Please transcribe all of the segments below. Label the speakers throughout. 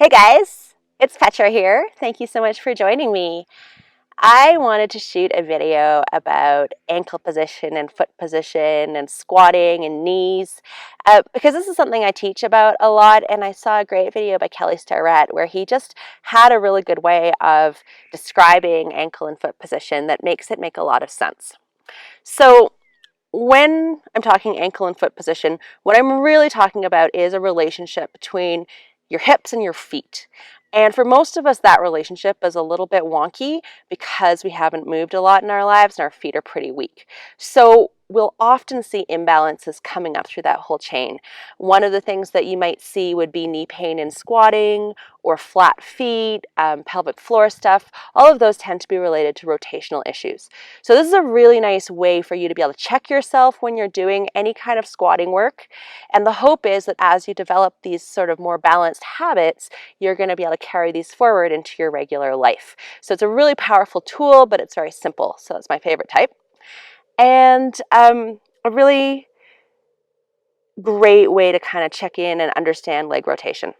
Speaker 1: Hey guys, it's Petra here. Thank you so much for joining me. I wanted to shoot a video about ankle position and foot position and squatting and knees because this is something I teach about a lot, and I saw a great video by Kelly Starrett where he just had a really good way of describing ankle and foot position that makes it make a lot of sense. So when I'm talking ankle and foot position, what I'm really talking about is a relationship between your hips and your feet. And for most of us, that relationship is a little bit wonky because we haven't moved a lot in our lives and our feet are pretty weak. So we'll often see imbalances coming up through that whole chain. One of the things that you might see would be knee pain in squatting or flat feet, pelvic floor stuff. All of those tend to be related to rotational issues. So this is a really nice way for you to be able to check yourself when you're doing any kind of squatting work. And the hope is that as you develop these sort of more balanced habits, you're going to be able to carry these forward into your regular life. So it's a really powerful tool, but it's very simple. So it's my favorite type. And a really great way to kind of check in and understand leg rotation.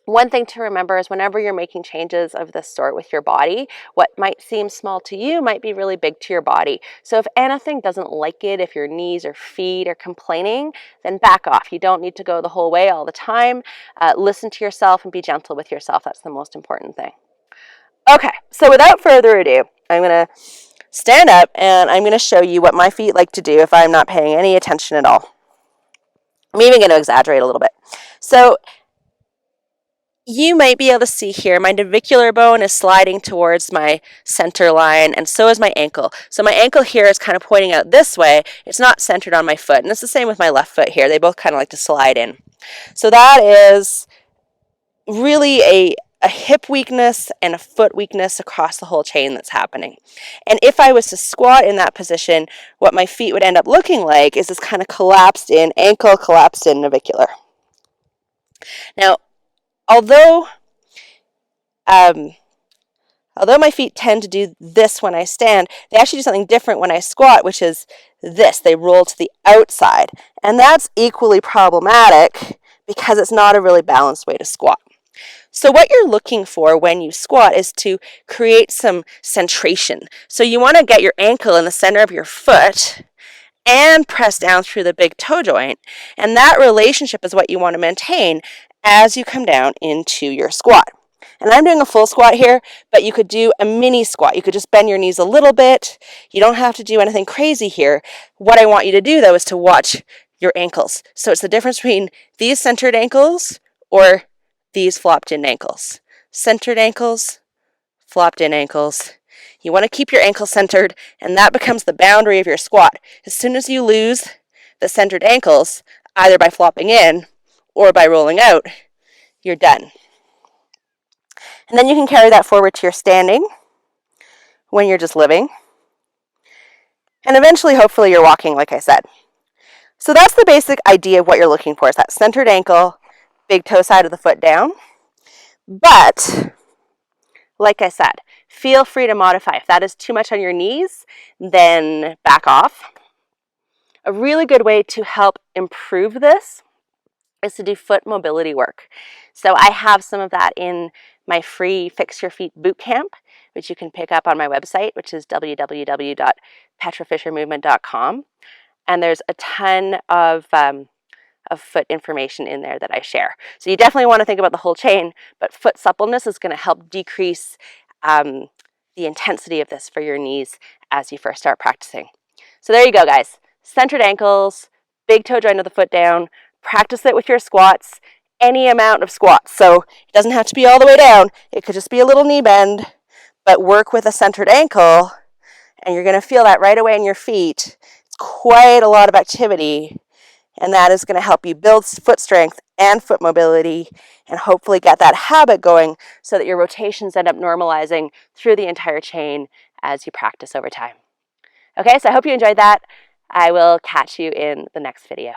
Speaker 1: One thing to remember is whenever you're making changes of this sort with your body, what might seem small to you might be really big to your body. So if anything doesn't like it, if your knees or feet are complaining, then back off. You don't need to go the whole way all the time. Listen to yourself and be gentle with yourself. That's the most important thing. Okay, so without further ado, I'm going to stand up and I'm going to show you what my feet like to do if I'm not paying any attention at all. I'm even going to exaggerate a little bit. So you might be able to see here my navicular bone is sliding towards my center line, and so is my ankle. So my ankle here is kind of pointing out this way. It's not centered on my foot, and it's the same with my left foot here. They both kind of like to slide in. So that is really a hip weakness and a foot weakness across the whole chain that's happening. And if I was to squat in that position, what my feet would end up looking like is this kind of collapsed in ankle, collapsed in navicular. Now, although my feet tend to do this when I stand, they actually do something different when I squat, which is this. They roll to the outside. And that's equally problematic because it's not a really balanced way to squat. So what you're looking for when you squat is to create some centration. So you want to get your ankle in the center of your foot and press down through the big toe joint. And that relationship is what you want to maintain as you come down into your squat. And I'm doing a full squat here, but you could do a mini squat. You could just bend your knees a little bit. You don't have to do anything crazy here. What I want you to do, though, is to watch your ankles. So it's the difference between these centered ankles or these flopped in ankles. Centered ankles, flopped in ankles. You want to keep your ankle centered, and that becomes the boundary of your squat. As soon as you lose the centered ankles, either by flopping in or by rolling out, you're done. And then you can carry that forward to your standing when you're just living. And eventually, hopefully, you're walking, like I said. So that's the basic idea of what you're looking for, is that centered ankle, big toe side of the foot down. But, like I said, feel free to modify. If that is too much on your knees, then back off. A really good way to help improve this is to do foot mobility work. So I have some of that in my free Fix Your Feet bootcamp, which you can pick up on my website, which is www.petrafishermovement.com. And there's a ton of foot information in there that I share. So you definitely want to think about the whole chain, but foot suppleness is going to help decrease the intensity of this for your knees as you first start practicing. So there you go, guys. Centered ankles, big toe joint of the foot down. Practice it with your squats, any amount of squats. So it doesn't have to be all the way down. It could just be a little knee bend, but work with a centered ankle, and you're going to feel that right away in your feet. It's quite a lot of activity, and that is going to help you build foot strength and foot mobility and hopefully get that habit going so that your rotations end up normalizing through the entire chain as you practice over time. Okay, so I hope you enjoyed that. I will catch you in the next video.